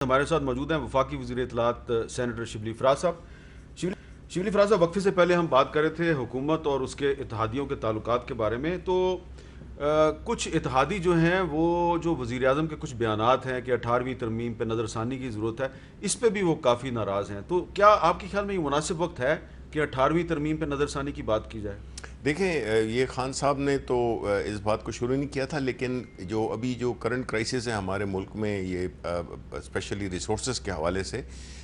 ہمارے ساتھ موجود ہیں وفاقی وزیر اطلاعات سینیٹر شبلی فراز صاحب. شبلی فراز صاحب، وقفے سے پہلے ہم بات کر رہے تھے حکومت اور اس کے اتحادیوں کے تعلقات کے بارے میں. تو کچھ اتحادی جو ہیں وہ جو وزیر اعظم کے کچھ بیانات ہیں کہ 18ویں ترمیم پہ نظر ثانی کی ضرورت ہے، اس پہ بھی وہ کافی ناراض ہیں. تو کیا آپ کے خیال میں یہ مناسب وقت ہے کہ 18ویں ترمیم پہ نظر ثانی کی بات کی جائے؟ دیکھیں، یہ خان صاحب نے تو اس بات کو شروع نہیں کیا تھا، لیکن جو ابھی جو کرنٹ کرائسس ہے ہمارے ملک میں، یہ اسپیشلی ریسورسز کے حوالے سے،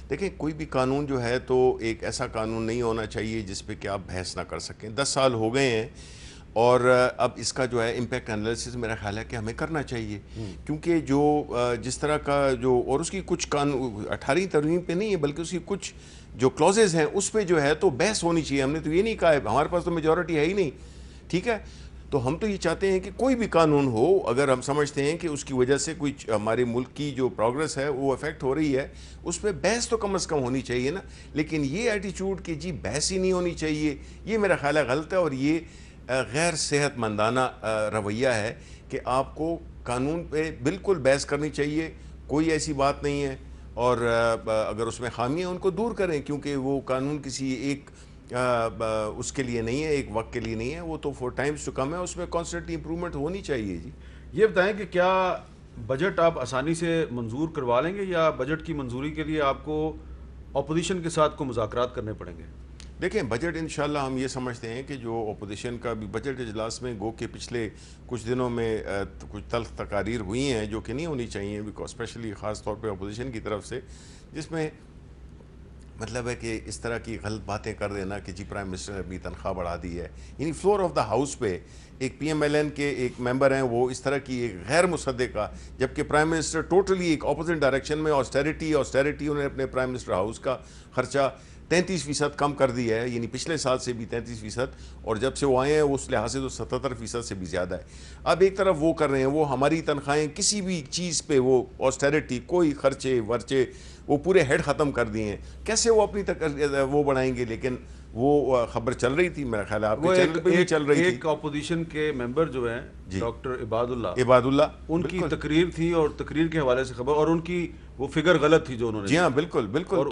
دیکھیں کوئی بھی قانون جو ہے تو ایک ایسا قانون نہیں ہونا چاہیے جس پہ کہ آپ بحث نہ کر سکیں. 10 سال ہو گئے ہیں اور اب اس کا جو ہے امپیکٹ انالیسس میرا خیال ہے کہ ہمیں کرنا چاہیے، کیونکہ جو جس طرح کا جو اور اس کی کچھ قانون 18ویں ترمیم پہ نہیں ہے بلکہ اس کی کچھ جو کلوزز ہیں اس پہ جو ہے تو بحث ہونی چاہیے. ہم نے تو یہ نہیں کہا ہے، ہمارے پاس تو میجورٹی ہے ہی نہیں، ٹھیک ہے. تو ہم تو یہ چاہتے ہیں کہ کوئی بھی قانون ہو، اگر ہم سمجھتے ہیں کہ اس کی وجہ سے کوئی ہمارے ملک کی جو پروگرس ہے وہ افیکٹ ہو رہی ہے، اس پہ بحث تو کم از کم ہونی چاہیے نا. لیکن یہ ایٹیچیوڈ کہ جی بحث ہی نہیں ہونی چاہیے، یہ میرا خیال ہے غلط ہے، اور یہ غیر صحت مندانہ رویہ ہے کہ آپ کو قانون پہ بالکل بحث کرنی چاہیے. کوئی ایسی بات نہیں ہے، اور اگر اس میں خامیاں ان کو دور کریں، کیونکہ وہ قانون کسی ایک اس کے لیے نہیں ہے، ایک وقت کے لیے نہیں ہے، وہ تو فور ٹائمز ٹو کم ہے، اس میں کانسٹنٹلی امپرومنٹ ہونی چاہیے. جی یہ بتائیں کہ کیا بجٹ آپ آسانی سے منظور کروا لیں گے یا بجٹ کی منظوری کے لیے آپ کو اپوزیشن کے ساتھ کو مذاکرات کرنے پڑیں گے؟ دیکھیں، بجٹ انشاءاللہ ہم یہ سمجھتے ہیں کہ جو اپوزیشن کا بھی بجٹ اجلاس میں گو کہ پچھلے کچھ دنوں میں کچھ تلخ تقاریر ہوئی ہیں جو کہ نہیں ہونی چاہیے، اسپیشلی خاص طور پہ اپوزیشن کی طرف سے، جس میں مطلب ہے کہ اس طرح کی غلط باتیں کر دینا کہ جی پرائم منسٹر نے اپنی تنخواہ بڑھا دی ہے. یعنی فلور آف دا ہاؤس پہ ایک پی ایم ایل این کے ایک ممبر ہیں، وہ اس طرح کی ایک غیر مصدقہ، جبکہ پرائم منسٹر ٹوٹلی ایک اپوزٹ ڈائریکشن میں آسٹیریٹی انہوں نے اپنے پرائم منسٹر ہاؤس کا خرچہ 33% کم کر دیا ہے، یعنی پچھلے سال سے بھی 33%، اور جب سے وہ آئے ہیں اس لحاظ سے تو 77% سے بھی زیادہ ہے. اب ایک طرف وہ کر رہے ہیں، وہ ہماری تنخواہیں کسی بھی چیز پہ وہ آسٹیریٹی، کوئی خرچے ورچے وہ پورے ہیڈ ختم کر دیے ہیں. کیسے وہ اپنی وہ بڑھائیں گے؟ لیکن وہ خبر چل رہی تھی، میرا خیال ہے آپ کے چینل پہ بھی چل رہی تھی. ایک اپوزیشن کے ممبر جو ہیں ڈاکٹر عباد اللہ، ان کی تقریر تھی، اور تقریر کے حوالے سے خبر، اور ان کی وہ فگر غلط تھی جو انہوں نے. جی ہاں، بالکل بالکل. اور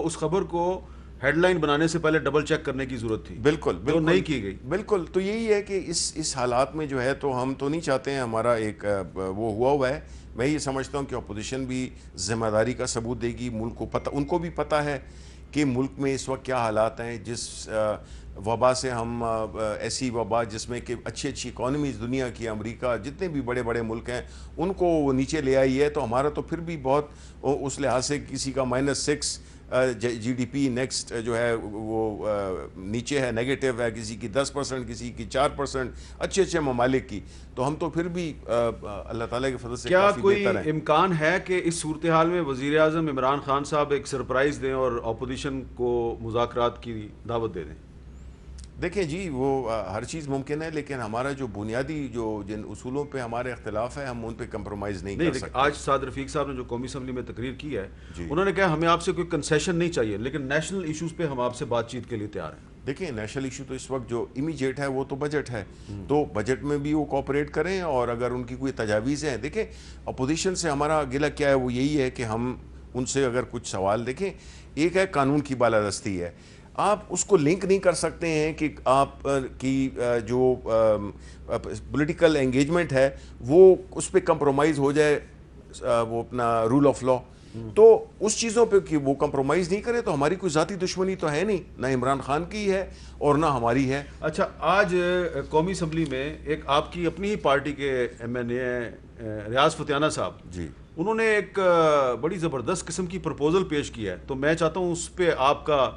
اس خبر کو ہیڈ لائن بنانے سے پہلے ڈبل چیک کرنے کی ضرورت تھی. بالکل جو نہیں کی گئی. بالکل. تو یہی ہے کہ اس حالات میں جو ہے تو ہم تو نہیں چاہتے ہیں، ہمارا ایک وہ ہوا ہے. میں یہ سمجھتا ہوں کہ اپوزیشن بھی ذمہ داری کا ثبوت دے گی. ملک کو پتہ، ان کو بھی پتہ ہے کہ ملک میں اس وقت کیا حالات ہیں. جس وبا سے ہم ایسی وبا جس میں کہ اچھی اکانومیز دنیا کی، امریکہ، جتنے بھی بڑے بڑے ملک ہیں، ان کو وہ نیچے لے آئی ہے. تو ہمارا تو پھر بھی بہت اس لحاظ سے کسی کا -6 جی ڈی پی نیکسٹ جو ہے وہ نیچے ہے، نیگیٹو ہے، کسی کی 10%، کسی کی 4%، اچھے ممالک کی. تو ہم تو پھر بھی اللہ تعالیٰ کے فضل سے کیا کافی کوئی بہتر ہیں. امکان ہے کہ اس صورتحال میں وزیر اعظم عمران خان صاحب ایک سرپرائز دیں اور اپوزیشن کو مذاکرات کی دعوت دے دیں؟ دیکھیں جی، وہ ہر چیز ممکن ہے، لیکن ہمارا جو بنیادی جن اصولوں پہ ہمارے اختلاف ہے، ہم ان پہ کمپرومائز نہیں کر سکتے. آج سعد رفیق صاحب نے جو قومی اسمبلی میں تقریر کی ہے، انہوں نے کہا ہمیں آپ سے کوئی کنسیشن نہیں چاہیے، لیکن نیشنل ایشوز پہ ہم آپ سے بات چیت کے لیے تیار ہیں. دیکھیں، نیشنل ایشو تو اس وقت جو امیجیٹ ہے وہ تو بجٹ ہے، تو بجٹ میں بھی وہ کوآپریٹ کریں. اور اگر ان کی کوئی تجاویز ہیں، دیکھیں اپوزیشن سے ہمارا گلہ کیا ہے، وہ یہی ہے کہ ہم ان سے اگر کچھ سوال، دیکھیں ایک ہے قانون کی بالادستی ہے، آپ اس کو لنک نہیں کر سکتے ہیں کہ آپ کی جو پولیٹیکل انگیجمنٹ ہے وہ اس پہ کمپرومائز ہو جائے، وہ اپنا رول آف لا. تو اس چیزوں پہ کہ وہ کمپرومائز نہیں کرے، تو ہماری کوئی ذاتی دشمنی تو ہے نہیں، نہ عمران خان کی ہے اور نہ ہماری ہے. اچھا، آج قومی اسمبلی میں ایک آپ کی اپنی ہی پارٹی کے ایم این اے ریاض فتیانہ صاحب، جی، انہوں نے ایک بڑی زبردست قسم کی پرپوزل پیش کی ہے. تو میں چاہتا ہوں اس پہ آپ کا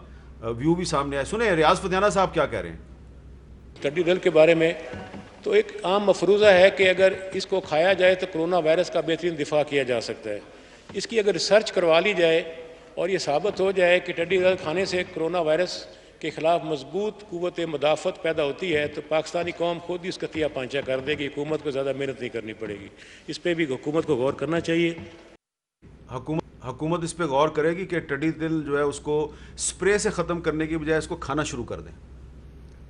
ویو بھی سامنے آئے. سنیں ریاض فتیانہ صاحب کیا کہہ رہے ہیں. ٹڈی دل کے بارے میں تو ایک عام مفروضہ ہے کہ اگر اس کو کھایا جائے تو کرونا وائرس کا بہترین دفاع کیا جا سکتا ہے. اس کی اگر ریسرچ کروا لی جائے اور یہ ثابت ہو جائے کہ ٹڈی دل کھانے سے کرونا وائرس کے خلاف مضبوط قوت مدافعت پیدا ہوتی ہے، تو پاکستانی قوم خود ہی اس کا تیا پانچا کر دے گی. حکومت کو زیادہ محنت نہیں کرنی پڑے گی. اس پہ بھی حکومت کو غور کرنا چاہیے. حکومت اس پہ غور کرے گی کہ ٹڈی دل جو ہے اس کو سپرے سے ختم کرنے کی بجائے اس کو کھانا شروع کر دیں.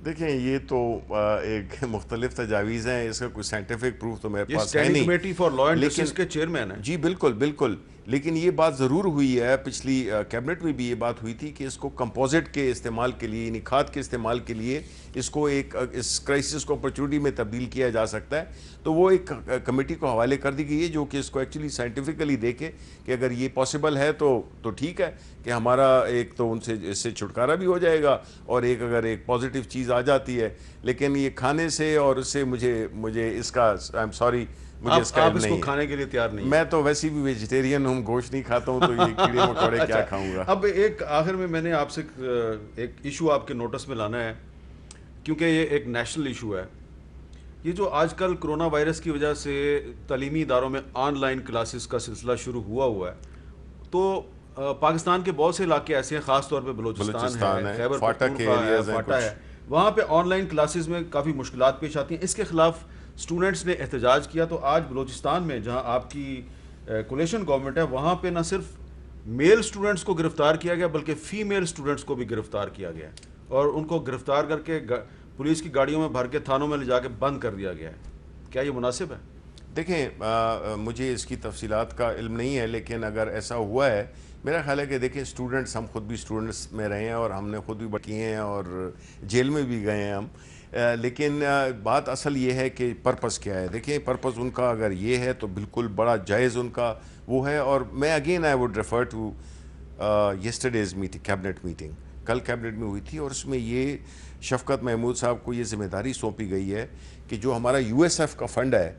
دیکھیں یہ تو ایک مختلف تجاویز ہیں، اس کا کوئی سائنٹیفک پروف تو میرے پاس ہے نہیں. Standing committee for law and justice کے چیئرمین ہیں. جی بالکل بالکل. لیکن یہ بات ضرور ہوئی ہے، پچھلی کیبنٹ میں بھی یہ بات ہوئی تھی کہ اس کو کمپوزٹ کے استعمال کے لیے، یعنی کھاد کے استعمال کے لیے اس کو اس کرائسس کو اپرچونٹی میں تبدیل کیا جا سکتا ہے. تو وہ ایک کمیٹی کو حوالے کر دی گئی ہے جو کہ اس کو ایکچولی سائنٹیفکلی دیکھے کہ اگر یہ پاسبل ہے تو ٹھیک ہے کہ ہمارا ایک تو ان سے اس سے چھٹکارا بھی ہو جائے گا، اور ایک اگر ایک پازیٹیو چیز آ جاتی ہے. لیکن یہ کھانے سے اور اس سے مجھے اس کا آئی ایم سوری، مجھے اس کا آپ علم اس کو نہیں ہے. کھانے کے لیے تیار نہیں. میں تو ویسے بھی ویجیٹیرین ہوں، گوشت نہیں کھاتا ہوں، تو یہ کیڑے مکوڑے کیا کھاؤں گا. اب ایک آخر میں نے آپ سے ایک ایشو آپ کے نوٹس میں لانا ہے، کیونکہ یہ ایک نیشنل ایشو ہے. یہ جو آج کل کرونا وائرس کی وجہ سے تعلیمی اداروں میں آن لائن کلاسز کا سلسلہ شروع ہوا ہے، تو پاکستان کے بہت سے علاقے ایسے ہیں، خاص طور پہ بلوچستان ہے، خیبر پختونخوا ہے، فاٹا ہے، وہاں پہ آن لائن کلاسز میں کافی مشکلات پیش آتی ہیں. اس کے خلاف اسٹوڈنٹس نے احتجاج کیا. تو آج بلوچستان میں جہاں آپ کی کولیشن گورنمنٹ ہے، وہاں پہ نہ صرف میل اسٹوڈنٹس کو گرفتار کیا گیا بلکہ فیمیل اسٹوڈنٹس کو بھی گرفتار کیا گیا، اور ان کو گرفتار کر کے پولیس کی گاڑیوں میں بھر کے تھانوں میں لے جا کے بند کر دیا گیا ہے. کیا یہ مناسب ہے؟ دیکھیں، مجھے اس کی تفصیلات کا علم نہیں ہے، لیکن اگر ایسا ہوا ہے، میرا خیال ہے کہ دیکھیں اسٹوڈنٹس، ہم خود بھی اسٹوڈنٹس میں رہے ہیں اور ہم نے خود بھی بٹی ہیں اور جیل میں بھی گئے ہیں ہم. لیکن بات اصل یہ ہے کہ پرپس کیا ہے. دیکھیں پرپس ان کا اگر یہ ہے تو بالکل بڑا جائز ان کا وہ ہے. اور میں again I would refer to yesterday's meeting, cabinet meeting کل کیبنٹ میں ہوئی تھی، اور اس میں یہ شفقت محمود صاحب کو یہ ذمہ داری سونپی گئی ہے کہ جو ہمارا USF کا فنڈ ہے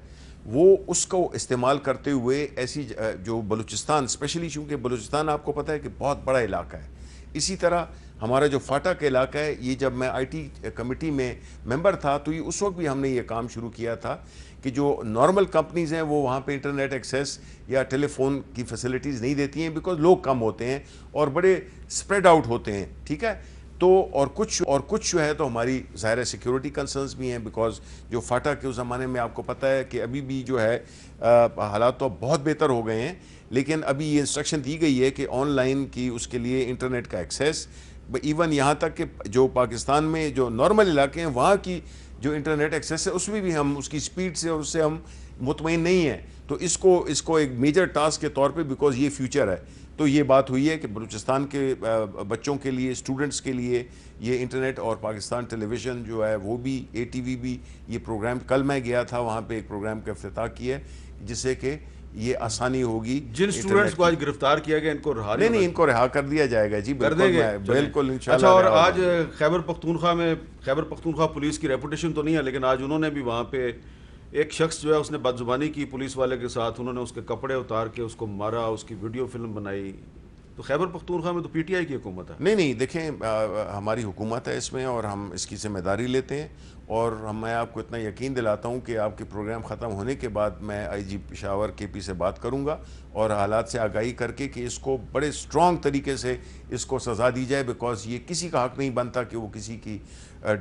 وہ اس کو استعمال کرتے ہوئے ایسی جو بلوچستان، اسپیشلی چونکہ بلوچستان آپ کو پتہ ہے کہ بہت بڑا علاقہ ہے، اسی طرح ہمارا جو فاٹا کا علاقہ ہے، یہ جب میں IT کمیٹی میں ممبر تھا تو اس وقت بھی ہم نے یہ کام شروع کیا تھا کہ جو نارمل کمپنیز ہیں وہ وہاں پہ انٹرنیٹ ایکسیس یا ٹیلی فون کی فیسلٹیز نہیں دیتی ہیں، بیکاز لوگ کم ہوتے ہیں اور بڑے اسپریڈ آؤٹ ہوتے ہیں. ٹھیک ہے، تو اور کچھ جو ہے تو ہماری ظاہر سیکیورٹی کنسرنس بھی ہیں، بیکاز جو فاٹا کے اس زمانے میں آپ کو پتہ ہے کہ ابھی بھی جو ہے حالات تو بہت بہتر ہو گئے ہیں، لیکن ابھی یہ انسٹرکشن دی گئی ہے کہ آن لائن کی اس کے لیے انٹرنیٹ کا ایکسیس، ایون یہاں تک کہ جو پاکستان میں جو نارمل علاقے ہیں وہاں کی جو انٹرنیٹ ایکسیس ہے اس میں بھی ہم اس کی سپیڈ سے اور اس سے ہم مطمئن نہیں ہیں. تو اس کو ایک میجر ٹاسک کے طور پہ، بیکاز یہ فیوچر ہے، تو یہ بات ہوئی ہے کہ بلوچستان کے بچوں کے لیے، اسٹوڈنٹس کے لیے یہ انٹرنیٹ، اور پاکستان ٹیلی ویژن جو ہے وہ بھی، ATV بھی یہ پروگرام، کل میں گیا تھا وہاں پہ ایک پروگرام کا افتتاح کیا ہے جس سے کہ یہ آسانی ہوگی. جن اسٹوڈنٹس کو آج گرفتار کیا گیا ان کو رہا نہیں ان کو رہا کر دیا جائے گا. جی بالکل انشاءاللہ. اچھا، اور آج خیبر پختونخوا پولیس کی ریپوٹیشن تو نہیں ہے، لیکن آج انہوں نے بھی وہاں پہ ایک شخص جو ہے اس نے بدزبانی کی پولیس والے کے ساتھ، انہوں نے اس کے کپڑے اتار کے اس کو مارا، اس کی ویڈیو فلم بنائی. تو خیبر پختونخوا میں تو PTI کی حکومت ہے. نہیں دیکھیں، ہماری حکومت ہے اس میں اور ہم اس کی ذمہ داری لیتے ہیں، اور میں آپ کو اتنا یقین دلاتا ہوں کہ آپ کے پروگرام ختم ہونے کے بعد میں IG پشاور KP سے بات کروں گا اور حالات سے آگاہی کر کے کہ اس کو بڑے اسٹرانگ طریقے سے اس کو سزا دی جائے، بیکاز یہ کسی کا حق نہیں بنتا کہ وہ کسی کی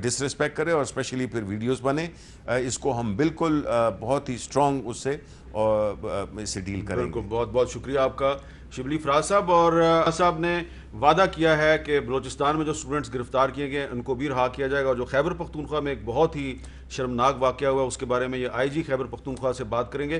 ڈس رسپیکٹ کرے، اور اسپیشلی پھر ویڈیوز بنے. اس کو ہم بالکل بہت ہی اسٹرانگ اس سے ڈیل کریں گے. بالکل، بہت بہت شکریہ آپ کا شبلی فراز صاحب. اور صاحب نے وعدہ کیا ہے کہ بلوچستان میں جو اسٹوڈنٹس گرفتار کیے گئے ان کو بھی رہا کیا جائے گا. اور جو خیبر پختونخوا میں ایک بہت ہی شرمناک واقعہ ہوا اس کے بارے میں یہ IG خیبر پختونخوا سے بات کریں گے.